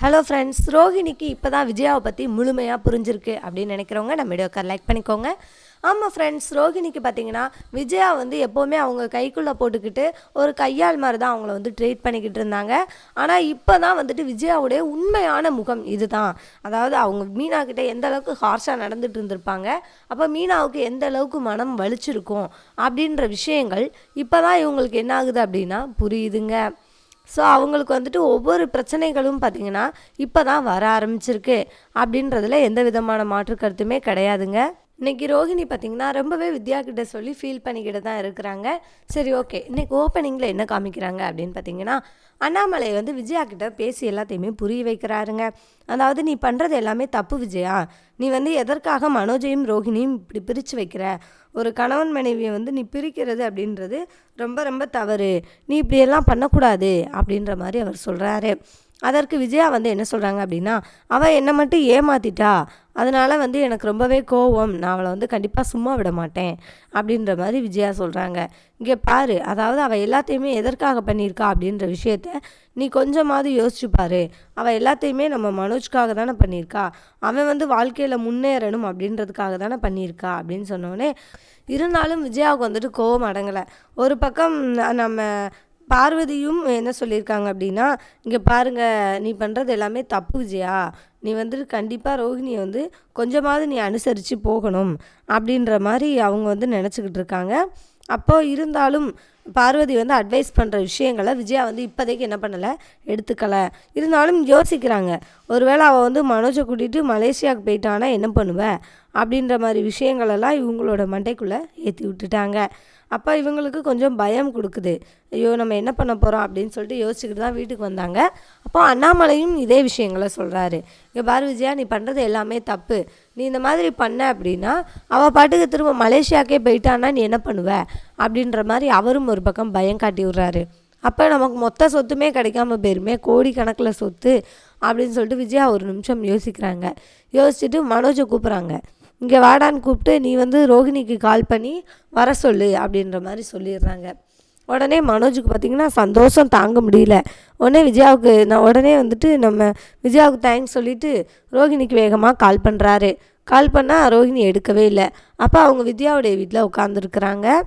Hello friends, ரோஹிணிக்கு இப்போ தான் விஜயாவை பற்றி முழுமையாக புரிஞ்சிருக்கு அப்படின்னு நினைக்கிறவங்க நம்ம வீடியோக்கார லைக் பண்ணிக்கோங்க. ஆமாம் ஃப்ரெண்ட்ஸ், ரோஹிணிக்கு பார்த்தீங்கன்னா விஜயா வந்து எப்போவுமே அவங்க கைக்குள்ளே போட்டுக்கிட்டு ஒரு கையால் மாதிரி தான் அவங்கள வந்து ட்ரீட் பண்ணிக்கிட்டு இருந்தாங்க. ஆனால் இப்போ தான் வந்துட்டு விஜயாவுடைய உண்மையான முகம் இது தான். அதாவது அவங்க மீனா கிட்டே எந்த அளவுக்கு ஹார்ஷாக நடந்துட்டு இருந்திருப்பாங்க, அப்போ மீனாவுக்கு எந்த அளவுக்கு மனம் வலிச்சிருக்கும் அப்படின்ற விஷயங்கள் இப்போ தான் இவங்களுக்கு என்ன ஆகுது அப்படின்னா புரியுதுங்க. ஸோ அவங்களுக்கு வந்துட்டு ஒவ்வொரு பிரச்சனைகளும் பார்த்திங்கன்னா இப்போ தான் வர ஆரம்பிச்சிருக்கு அப்படின்றதுல எந்த விதமான மாற்று கருத்துமே கிடையாதுங்க. இன்றைக்கி ரோஹிணி பார்த்திங்கன்னா ரொம்பவே வித்யா கிட்ட சொல்லி ஃபீல் பண்ணிக்கிட்டு தான் இருக்கிறாங்க. சரி, ஓகே, இன்றைக்கி ஓப்பனிங்கில் என்ன காமிக்கிறாங்க அப்படின்னு பார்த்தீங்கன்னா, அண்ணாமலை வந்து விஜயா கிட்ட பேசி எல்லாத்தையுமே புரிய வைக்கிறாருங்க. அதாவது, நீ பண்ணுறது எல்லாமே தப்பு விஜயா. நீ வந்து எதற்காக மனோஜையும் ரோஹிணியும் இப்படி பிரித்து வைக்கிற? ஒரு கணவன் மனைவியை வந்து நீ பிரிக்கிறது அப்படின்றது ரொம்ப ரொம்ப தவறு. நீ இப்படியெல்லாம் பண்ணக்கூடாது அப்படின்ற மாதிரி அவர் சொல்கிறாரு. அதற்கு விஜயா வந்து என்ன சொல்கிறாங்க அப்படின்னா, அவள் என்னை மட்டும் ஏமாத்திட்டா, அதனால் வந்து எனக்கு ரொம்பவே கோவம், நான் அவளை வந்து கண்டிப்பாக சும்மா விட மாட்டேன் அப்படின்ற மாதிரி விஜயா சொல்கிறாங்க. இங்கே பாரு, அதாவது அவள் எல்லாத்தையுமே எதற்காக பண்ணியிருக்கா அப்படின்ற விஷயத்த நீ கொஞ்சமாவது யோசிச்சு பாரு. அவள் எல்லாத்தையுமே நம்ம மனோஜ்காக தானே பண்ணியிருக்கா, அவன் வந்து வாழ்க்கையில் முன்னேறணும் அப்படின்றதுக்காக தானே பண்ணியிருக்கா அப்படின்னு சொன்னோடனே, இருந்தாலும் விஜயாவுக்கு வந்துட்டு கோவம் அடங்கலை. ஒரு பக்கம் நம்ம பார்வதியும் என்ன சொல்லியிருக்காங்க அப்படின்னா, இங்கே பாருங்கள், நீ பண்ணுறது எல்லாமே தப்பு விஜயா. நீ வந்துட்டு கண்டிப்பாக ரோஹிணியை வந்து கொஞ்சமாவது நீ அனுசரித்து போகணும் அப்படின்ற மாதிரி அவங்க வந்து நினச்சிக்கிட்டு இருக்காங்க. அப்போது இருந்தாலும் பார்வதி வந்து அட்வைஸ் பண்ணுற விஷயங்களை விஜயா வந்து இப்போதைக்கு என்ன பண்ணலை, எடுத்துக்கலை. இருந்தாலும் யோசிக்கிறாங்க, ஒருவேளை அவள் வந்து மனோஜை கூட்டிகிட்டு மலேசியாவுக்கு போயிட்டானா என்ன பண்ணுவேன் அப்படின்ற மாதிரி விஷயங்களெல்லாம் இவங்களோட மண்டைக்குள்ளே ஏற்றி விட்டுட்டாங்க. அப்போ இவங்களுக்கு கொஞ்சம் பயம் கொடுக்குது. ஐயோ, நம்ம என்ன பண்ண போகிறோம் அப்படின்னு சொல்லிட்டு யோசிச்சுக்கிட்டு தான் வீட்டுக்கு வந்தாங்க. அப்போ அண்ணாமலையும் இதே விஷயங்களை சொல்கிறாரு. இங்கே பாரு விஜயா, நீ பண்ணுறது எல்லாமே தப்பு. நீ இந்த மாதிரி பண்ண அப்படின்னா அவள் பாட்டுக்கு திரும்ப மலேசியாவுக்கே போயிட்டான்னா நீ என்ன பண்ணுவ அப்படின்ற மாதிரி அவரும் ஒரு பக்கம் பயம் காட்டி விட்றாரு. அப்போ நமக்கு மொத்த சொத்துமே கிடைக்காம போயிருமே, கோடி கணக்கில் சொத்து அப்படின்னு சொல்லிட்டு விஜயா ஒரு நிமிஷம் யோசிக்கிறாங்க. யோசிச்சுட்டு மனோஜை கூப்பிட்றாங்க. இங்கே வாடான்னு கூப்பிட்டு, நீ வந்து ரோஹிணிக்கு கால் பண்ணி வர சொல்லு அப்படின்ற மாதிரி சொல்லிடுறாங்க. உடனே மனோஜுக்கு பார்த்திங்கன்னா சந்தோஷம் தாங்க முடியல. உடனே வந்துட்டு நம்ம விஜயாவுக்கு தேங்க்ஸ் சொல்லிவிட்டு ரோஹிணிக்கு வேகமாக கால் பண்ணுறாரு. கால் பண்ணால் ரோஹிணி எடுக்கவே இல்லை. அப்போ அவங்க வித்யாவுடைய வீட்டில் உட்காந்துருக்குறாங்க.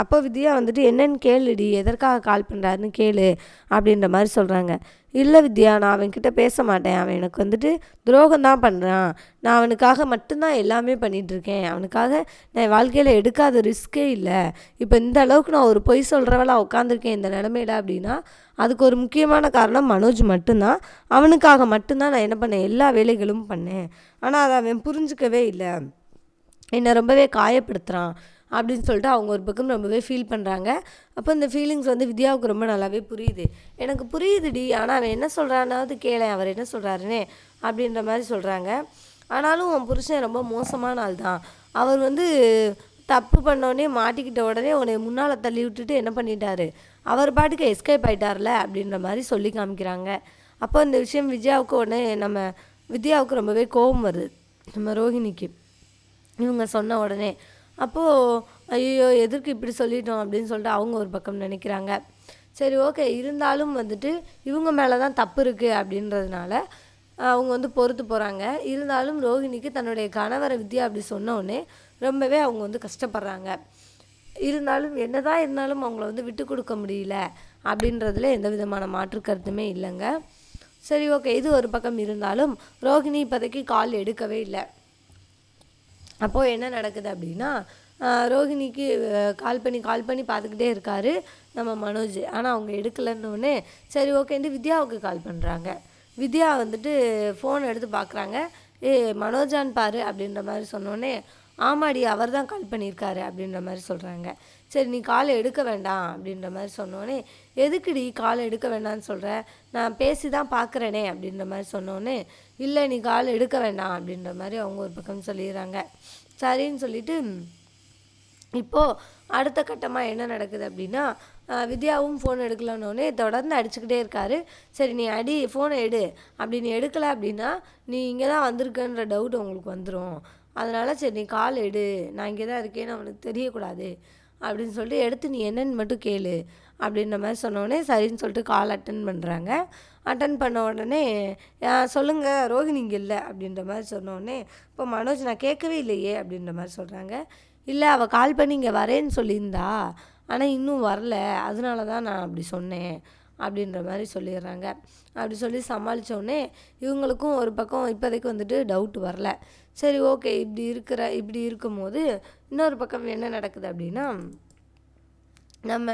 அப்போ வித்யா வந்துட்டு, என்னன்னு கேளுடி, எதற்காக கால் பண்ணுறாருன்னு கேளு அப்படின்ற மாதிரி சொல்கிறாங்க. இல்லை வித்யா, நான் அவன்கிட்ட பேச மாட்டேன். அவன் எனக்கு வந்துட்டு துரோகம் தான் பண்ணுறான். நான் அவனுக்காக மட்டும்தான் எல்லாமே பண்ணிகிட்ருக்கேன். அவனுக்காக நான் வாழ்க்கையில் எடுக்காத ரிஸ்க்கே இல்லை. இப்போ இந்த அளவுக்கு நான் ஒரு பொய் சொல்கிறவளாக உட்காந்துருக்கேன் இந்த நிலமையில அப்படின்னா அதுக்கு ஒரு முக்கியமான காரணம் மனோஜ் மட்டும்தான். அவனுக்காக மட்டும்தான் நான் என்ன பண்ணேன், எல்லா வேலைகளும் பண்ணேன். ஆனால் அதை அவன் புரிஞ்சிக்கவே இல்லை. என்னை ரொம்பவே காயப்படுத்துகிறான் அப்படின்னு சொல்லிட்டு அவங்க ஒரு பக்கம் ரொம்பவே ஃபீல் பண்ணுறாங்க. அப்போ இந்த ஃபீலிங்ஸ் வந்து வித்யாவுக்கு ரொம்ப நல்லாவே புரியுது. எனக்கு புரியுதுடி, ஆனால் அவன் என்ன சொல்கிறானாவது கேளேன், அவர் என்ன சொல்கிறாருன்னே அப்படின்ற மாதிரி சொல்கிறாங்க. ஆனாலும் உன் புருஷன் ரொம்ப மோசமான ஆள் தான். அவர் வந்து தப்பு பண்ணோடனே மாட்டிக்கிட்ட உடனே உன்னை முன்னால் தள்ளி விட்டுட்டு என்ன பண்ணிட்டாரு, அவர் பாட்டுக்கு எஸ்கேப் ஆகிட்டார்ல அப்படின்ற மாதிரி சொல்லி காமிக்கிறாங்க. அப்போ இந்த விஷயம் வித்யாவுக்கு ரொம்பவே கோபம் வருது, நம்ம ரோஹிணிக்கு இவங்க சொன்ன உடனே. அப்போது ஐயோ, எதற்கு இப்படி சொல்லிட்டோம் அப்படின்னு சொல்லிட்டு அவங்க ஒரு பக்கம் நினைக்கிறாங்க. சரி, ஓகே, இருந்தாலும் வந்துட்டு இவங்க மேலே தான் தப்பு இருக்குது அப்படின்றதுனால அவங்க வந்து பொறுத்து போகிறாங்க. இருந்தாலும் ரோஹிணிக்கு தன்னுடைய கணவரை வித்யா அப்படி சொன்னோடனே ரொம்பவே அவங்க வந்து கஷ்டப்படுறாங்க. இருந்தாலும் என்னதான் இருந்தாலும் அவங்கள வந்து விட்டு கொடுக்க முடியல அப்படின்றதுல எந்த விதமான மாற்று கருத்துமே இல்லைங்க. சரி, ஓகே, இது ஒரு பக்கம் இருந்தாலும் ரோஹிணி இப்போதைக்கு கால் எடுக்கவே இல்லை. அப்போது என்ன நடக்குது அப்படின்னா, ரோஹிணிக்கு கால் பண்ணி பார்த்துக்கிட்டே இருக்கார் நம்ம மனோஜ். ஆனால் அவங்க எடுக்கலைன்னொன்னே சரி ஓகேன்ட்டு வித்யாவுக்கு கால் பண்ணுறாங்க. வித்யா வந்துட்டு ஃபோன் எடுத்து பார்க்குறாங்க. மனோஜான்னு பாரு அப்படின்ற மாதிரி சொன்னோடனே, ஆமாடி, அவர் தான் கால் பண்ணியிருக்காரு அப்படின்ற மாதிரி சொல்கிறாங்க. சரி, நீ காலை எடுக்க வேண்டாம் அப்படின்ற மாதிரி சொன்னோடனே, எதுக்குடி காலை எடுக்க வேண்டாம்னு சொல்கிற, நான் பேசி தான் பார்க்குறேனே அப்படின்ற மாதிரி சொன்னோடனே, இல்லை நீ காலை எடுக்க வேண்டாம் அப்படின்ற மாதிரி அவங்க ஒரு பக்கம் சொல்லிடுறாங்க. சரின்னு சொல்லிவிட்டு இப்போது அடுத்த கட்டமாக என்ன நடக்குது அப்படின்னா, வித்யாவும் ஃபோன் எடுக்கலன்னொடனே தொடர்ந்து அடிச்சுக்கிட்டே இருக்காரு. சரி, நீ ஃபோனை எடு, அப்படி நீ எடுக்கலை அப்படின்னா நீ இங்கே தான் வந்திருக்கன்ற டவுட் உங்களுக்கு வந்துடும். அதனால் சரி நீ கால் எடு, நான் இங்கே தான் இருக்கேன்னு அவனுக்கு தெரியக்கூடாது அப்படின்னு சொல்லிட்டு எடுத்து நீ என்னன்னு மட்டும் கேளு அப்படின்ற மாதிரி சொன்னோடனே சரின்னு சொல்லிட்டு கால் அட்டன் பண்ணுறாங்க. அட்டன் பண்ண உடனே சொல்லுங்கள் ரோஹிணி இங்கே இல்லை அப்படின்ற மாதிரி சொன்ன உடனே இப்போ மனோஜ் நான் கேட்கவே இல்லையே அப்படின்ற மாதிரி சொல்கிறாங்க. இல்லை அவள் கால் பண்ணி இங்கே வரேன்னு சொல்லியிருந்தா, ஆனால் இன்னும் வரல, அதனால தான் நான் அப்படி சொன்னேன் அப்படின்ற மாதிரி சொல்லிடுறாங்க. அப்படி சொல்லி சமாளித்தோடனே இவங்களுக்கும் ஒரு பக்கம் இப்போதைக்கு வந்துட்டு டவுட் வரல. சரி ஓகே, இப்படி இருக்கும்போது இன்னொரு பக்கம் என்ன நடக்குது அப்படின்னா, நம்ம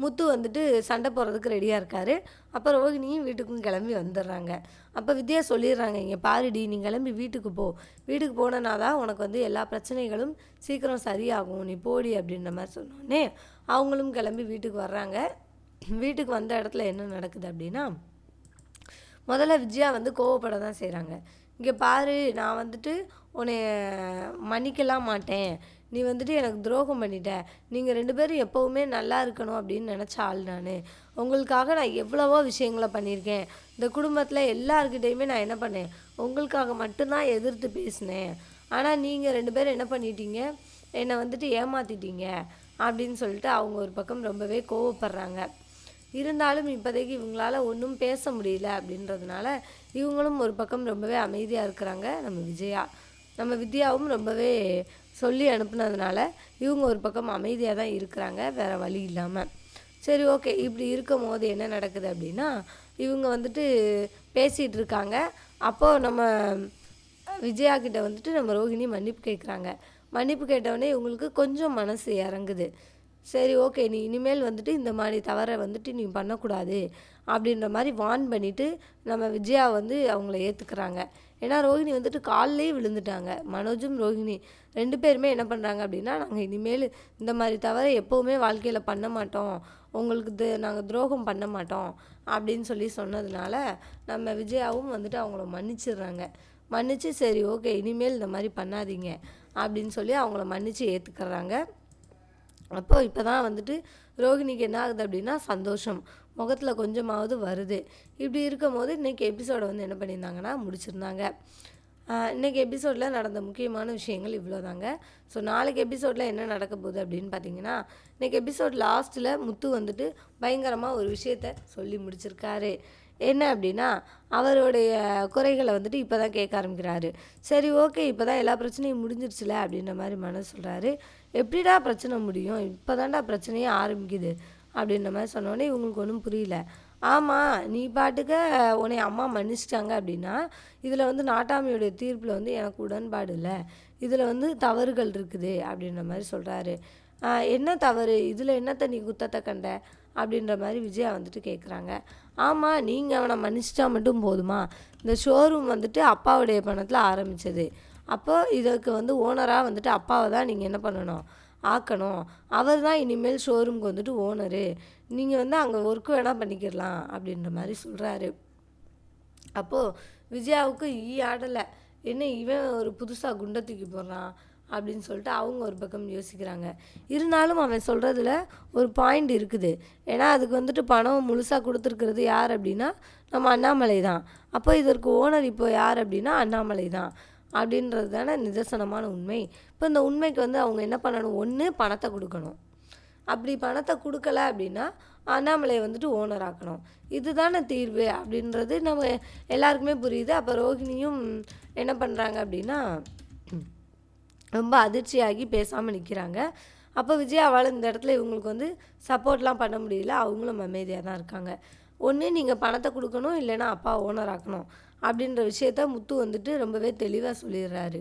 முத்து வந்துட்டு சண்டை போடுறதுக்கு ரெடியாக இருக்கார். அப்போ ரோஹிணியும் வீட்டுக்கும் கிளம்பி வந்துடுறாங்க. அப்போ வித்யா சொல்லிடுறாங்க, இங்கே பாருடி, நீ கிளம்பி வீட்டுக்கு போ, வீட்டுக்கு போனனா தான் உனக்கு வந்து எல்லா பிரச்சனைகளும் சீக்கிரம் சரியாகும், நீ போடி அப்படின்ற மாதிரி சொன்னோடனே அவங்களும் கிளம்பி வீட்டுக்கு வர்றாங்க. வீட்டுக்கு வந்த இடத்துல என்ன நடக்குது அப்படின்னா, முதல்ல விஜயா வந்து கோவப்பட தான் செய்கிறாங்க. இங்கே பாரு, நான் வந்துட்டு உன்னை மன்னிக்கலாம் மாட்டேன், நீ வந்துட்டு எனக்கு துரோகம் பண்ணிட்ட, நீங்கள் 2 பேரும் எப்போவுமே நல்லா இருக்கணும் அப்படின்னு நினச்ச ஆள் நான், உங்களுக்காக நான் எவ்வளவோ விஷயங்களை பண்ணியிருக்கேன், இந்த குடும்பத்தில் எல்லாருக்கிட்டையுமே நான் என்ன பண்ணேன், உங்களுக்காக மட்டும்தான் எதிர்த்து பேசினேன், ஆனால் நீங்கள் 2 பேரும் என்ன பண்ணிட்டீங்க, என்னை வந்துட்டு ஏமாற்றிட்டீங்க அப்படின்னு சொல்லிட்டு அவங்க ஒரு பக்கம் ரொம்பவே கோவப்படுறாங்க. இருந்தாலும் இப்போதைக்கு இவங்களால ஒன்றும் பேச முடியல அப்படின்றதுனால இவங்களும் ஒரு பக்கம் ரொம்பவே அமைதியாக இருக்கிறாங்க. நம்ம வித்யாவும் ரொம்பவே சொல்லி அனுப்புனதுனால இவங்க ஒரு பக்கம் அமைதியாக தான் இருக்கிறாங்க, வேறு வழி இல்லாமல். சரி ஓகே, இப்படி இருக்கும் போது என்ன நடக்குது அப்படின்னா, இவங்க வந்துட்டு பேசிகிட்டு இருக்காங்க. அப்போது நம்ம விஜயா கிட்ட வந்துட்டு நம்ம ரோஹிணி மன்னிப்பு கேட்குறாங்க. மன்னிப்பு கேட்டவுடனே இவங்களுக்கு கொஞ்சம் மனசு இறங்குது. சரி ஓகே, நீ இனிமேல் வந்துட்டு இந்த மாதிரி தவறை வந்துட்டு நீ பண்ணக்கூடாது அப்படின்ற மாதிரி வார்ன் பண்ணிவிட்டு நம்ம விஜயா வந்து அவங்கள ஏற்றுக்கிறாங்க. ஏன்னா ரோஹிணி வந்துட்டு காலிலே விழுந்துட்டாங்க. மனோஜும் ரோஹிணி 2 பேருமே என்ன பண்ணுறாங்க அப்படின்னா, நாங்கள் இனிமேல் இந்த மாதிரி தவறை எப்போவுமே வாழ்க்கையில் பண்ண மாட்டோம், உங்களுக்கு நாங்கள் துரோகம் பண்ண மாட்டோம் அப்படின்னு சொல்லி சொன்னதுனால நம்ம விஜயாவும் வந்துட்டு அவங்கள மன்னிச்சிடுறாங்க. மன்னிச்சு சரி ஓகே, இனிமேல் இந்த மாதிரி பண்ணாதீங்க அப்படின்னு சொல்லி அவங்கள மன்னிச்சு ஏற்றுக்கிறாங்க. அப்போது இப்போ தான் வந்துட்டு ரோஹிணிக்கு என்ன ஆகுது அப்படின்னா, சந்தோஷம் முகத்தில் கொஞ்சமாவது வருது. இப்படி இருக்கும் போது இன்றைக்கி எபிசோடை வந்து என்ன பண்ணியிருந்தாங்கன்னா முடிச்சிருந்தாங்க. இன்றைக்கி எபிசோடில் நடந்த முக்கியமான விஷயங்கள் இவ்வளோ தாங்க. ஸோ நாளைக்கு எபிசோடில் என்ன நடக்க போகுது அப்படின்னு பார்த்தீங்கன்னா, இன்றைக்கி எபிசோட் லாஸ்ட்டில் முத்து வந்துட்டு பயங்கரமாக ஒரு விஷயத்த சொல்லி முடிச்சிருக்காரு. என்ன அப்படின்னா, அவருடைய குறைகளை வந்துட்டு இப்போ தான் கேட்க ஆரம்பிக்கிறாரு. சரி ஓகே, இப்போ தான் எல்லா பிரச்சனையும் முடிஞ்சிருச்சுல அப்படின்ற மாதிரி மனசு சொல்கிறாரு. எப்படிடா பிரச்சனை முடியும், இப்போ தான்டா பிரச்சனையே ஆரம்பிக்குது அப்படின்ற மாதிரி சொன்னோடனே இவங்களுக்கு ஒன்றும் புரியல. ஆமாம், நீ பாட்டுக்க உன்னை அம்மா மன்னிச்சிட்டாங்க அப்படின்னா, இதில் வந்து நாட்டாமையுடைய தீர்ப்பில் வந்து எனக்கு உடன்பாடு இல்லை, இதில் வந்து தவறுகள் இருக்குது அப்படின்ற மாதிரி சொல்கிறாரு. என்ன தவறு, இதில் என்னத்தை நீ குத்தத்தை கண்ட அப்படின்ற மாதிரி விஜயா வந்துட்டு கேட்குறாங்க. ஆமாம், நீங்கள் அவனை மன்னிச்சிட்டா மட்டும் போதுமா, இந்த ஷோரூம் வந்துட்டு அப்பாவுடைய பணத்தில் ஆரம்பித்தது, அப்போ இதுக்கு வந்து ஓனராக வந்துட்டு அப்பாவை தான் நீங்கள் என்ன பண்ணணும், ஆக்கணும், அவர் தான் இனிமேல் ஷோரூமுக்கு வந்துட்டு ஓனரு, நீங்கள் வந்து அங்கே ஒர்க்கு வேணால் பண்ணிக்கிடலாம் அப்படின்ற மாதிரி சொல்கிறாரு. அப்போது விஜயாவுக்கு ஆடலை, என்ன இவன் ஒரு புதுசாக குண்டை தூக்கி போடுறான் அப்படின்னு சொல்லிட்டு அவங்க ஒரு பக்கம் யோசிக்கிறாங்க. இருந்தாலும் அவன் சொல்கிறதுல ஒரு பாயிண்ட் இருக்குது. ஏன்னா அதுக்கு வந்துட்டு பணம் முழுசாக கொடுத்துருக்கிறது யார் அப்படின்னா நம்ம அண்ணாமலை தான். அப்போ இதற்கு ஓனர் இப்போ யார் அப்படின்னா அண்ணாமலை தான் அப்படின்றது தானே நிதர்சனமான உண்மை. இப்போ இந்த உண்மைக்கு வந்து அவங்க என்ன பண்ணணும், ஒன்று பணத்தை கொடுக்கணும், அப்படி பணத்தை கொடுக்கல அப்படின்னா அண்ணாமலையை வந்துட்டு ஓனர் ஆக்கணும், இதுதானே தீர்வு அப்படின்றது நம்ம எல்லாருக்குமே புரியுது. அப்போ ரோஹிணியும் என்ன பண்ணுறாங்க அப்படின்னா ரொம்ப அதிர்ச்சியாகி பேசாமல் நிற்கிறாங்க. அப்போ விஜயாவால் இந்த இடத்துல இவங்களுக்கு வந்து சப்போர்ட்லாம் பண்ண முடியல, அவங்களும் அமைதியாக தான் இருக்காங்க. ஒன்று நீங்கள் பணத்தை கொடுக்கணும், இல்லைன்னா அப்பா ஓனர் ஆக்கணும் அப்படின்ற விஷயத்த முத்து வந்துட்டு ரொம்பவே தெளிவாக சொல்லிடுறாரு.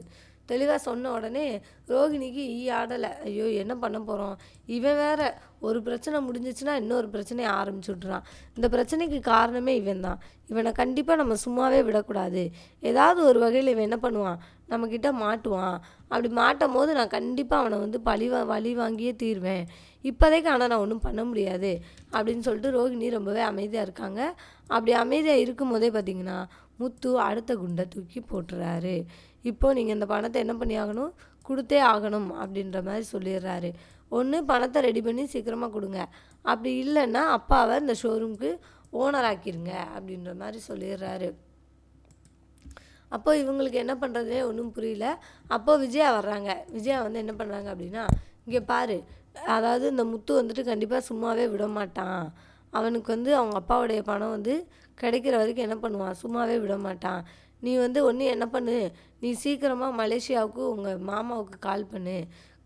தெளிவாக சொன்ன உடனே ரோஹிணிக்கு ஆடலை. ஐயோ என்ன பண்ண போகிறோம், இவன் வேற ஒரு பிரச்சனை முடிஞ்சிச்சுன்னா இன்னொரு பிரச்சனையை ஆரம்பிச்சு விட்றான், இந்த பிரச்சனைக்கு காரணமே இவன் தான், இவனை கண்டிப்பாக நம்ம சும்மாவே விடக்கூடாது, ஏதாவது ஒரு வகையில் இவன் என்ன பண்ணுவான், நம்மக்கிட்ட மாட்டுவான், அப்படி மாட்டும் போது நான் கண்டிப்பாக அவனை வந்து வழி வாங்கியே தீர்வேன், இப்போதைக்கு ஆனால் நான் ஒன்றும் பண்ண முடியாது அப்படின்னு சொல்லிட்டு ரோஹிணி ரொம்பவே அமைதியாக இருக்காங்க. அப்படி அமைதியாக இருக்கும் போதே பார்த்திங்கன்னா முத்து அடுத்த குண்டை தூக்கி போட்டுறாரு. இப்போது நீங்கள் இந்த பணத்தை என்ன பண்ணி ஆகணும், கொடுத்தே ஆகணும் அப்படின்ற மாதிரி சொல்லிடுறாரு. ஒன்று பணத்தை ரெடி பண்ணி சீக்கிரமாக கொடுங்க, அப்படி இல்லைன்னா அப்பாவை இந்த ஷோரூமுக்கு ஓனர் ஆக்கிடுங்க அப்படின்ற மாதிரி சொல்லிடுறாரு. அப்போது இவங்களுக்கு என்ன பண்ணுறதுனே ஒன்றும் புரியல. அப்போது விஜயா வர்றாங்க. விஜயா வந்து என்ன பண்ணுறாங்க அப்படின்னா, இங்கே பாரு, அதாவது இந்த முத்து வந்துட்டு கண்டிப்பாக சும்மாவே விட மாட்டான் அவனுக்கு வந்து அவங்க அப்பாவுடைய பணம் வந்து கிடைக்கிற வரைக்கும் என்ன பண்ணுவான், சும்மாவே விட மாட்டான். நீ வந்து ஒன்று என்ன பண்ணு, நீ சீக்கிரமாக மலேசியாவுக்கு உங்கள் மாமாவுக்கு கால் பண்ணு,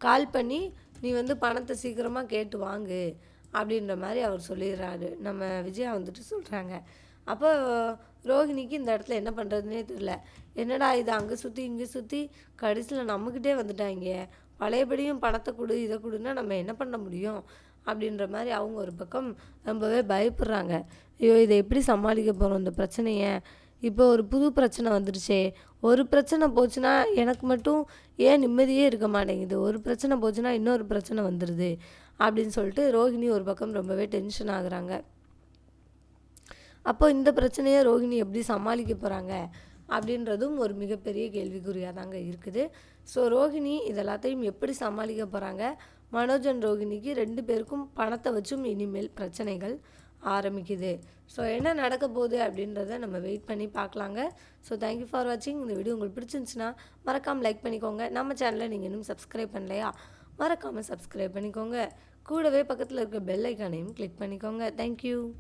கால் பண்ணி நீ வந்து பணத்தை சீக்கிரமாக கேட்டு வாங்கு அப்படின்ற மாதிரி அவர் சொல்லிடுறாரு. நம்ம விஜயா வந்துட்டு சொல்கிறாங்க. அப்போ ரோஹிணிக்கு இந்த இடத்துல என்ன பண்ணுறதுனே தெரியல. என்னடா இது அங்கே சுற்றி இங்கே சுற்றி கடைசியில் நம்மக்கிட்டே வந்துட்டாங்க, பழையபடியும் பணத்தை கொடு இதை கொடுன்னா நம்ம என்ன பண்ண முடியும் அப்படின்ற மாதிரி அவங்க ஒரு பக்கம் ரொம்பவே பயப்படுறாங்க. ஐயோ இதை எப்படி சமாளிக்க போகிறோம் இந்த பிரச்சனையை, இப்போ ஒரு புது பிரச்சனை வந்துடுச்சே, ஒரு பிரச்சனை போச்சுன்னா எனக்கு மட்டும் ஏன் நிம்மதியே இருக்க மாட்டேங்குது, ஒரு பிரச்சனை போச்சுன்னா இன்னொரு பிரச்சனை வந்துடுது அப்படின்னு சொல்லிட்டு ரோஹிணி ஒரு பக்கம் ரொம்பவே டென்ஷன் ஆகுறாங்க. அப்போ இந்த பிரச்சனையை ரோஹிணி எப்படி சமாளிக்க போகிறாங்க அப்படின்றதும் ஒரு மிகப்பெரிய கேள்விக்குறியாக தாங்க இருக்குது. ஸோ ரோஹிணி இதெல்லாத்தையும் எப்படி சமாளிக்க போகிறாங்க, மனோஜ் அண்ட் ரோஹிணிக்கு 2 பேருக்கும் பணத்தை வச்சும் இனிமேல் பிரச்சனைகள் ஆரம்பிக்குது. ஸோ என்ன நடக்க போகுது அப்படின்றத நம்ம வெயிட் பண்ணி பார்க்கலாங்க. ஸோ தேங்க்யூ ஃபார் வாட்சிங். இந்த வீடியோ உங்களுக்கு பிடிச்சிருந்துச்சுன்னா மறக்காமல் லைக் பண்ணிக்கோங்க. நம்ம சேனலை நீங்கள் இன்னும் சப்ஸ்கிரைப் பண்ணலையா, மறக்காமல் சப்ஸ்கிரைப் பண்ணிக்கோங்க. கூடவே பக்கத்தில் இருக்க பெல் ஐக்கானையும் கிளிக் பண்ணிக்கோங்க. தேங்க்யூ.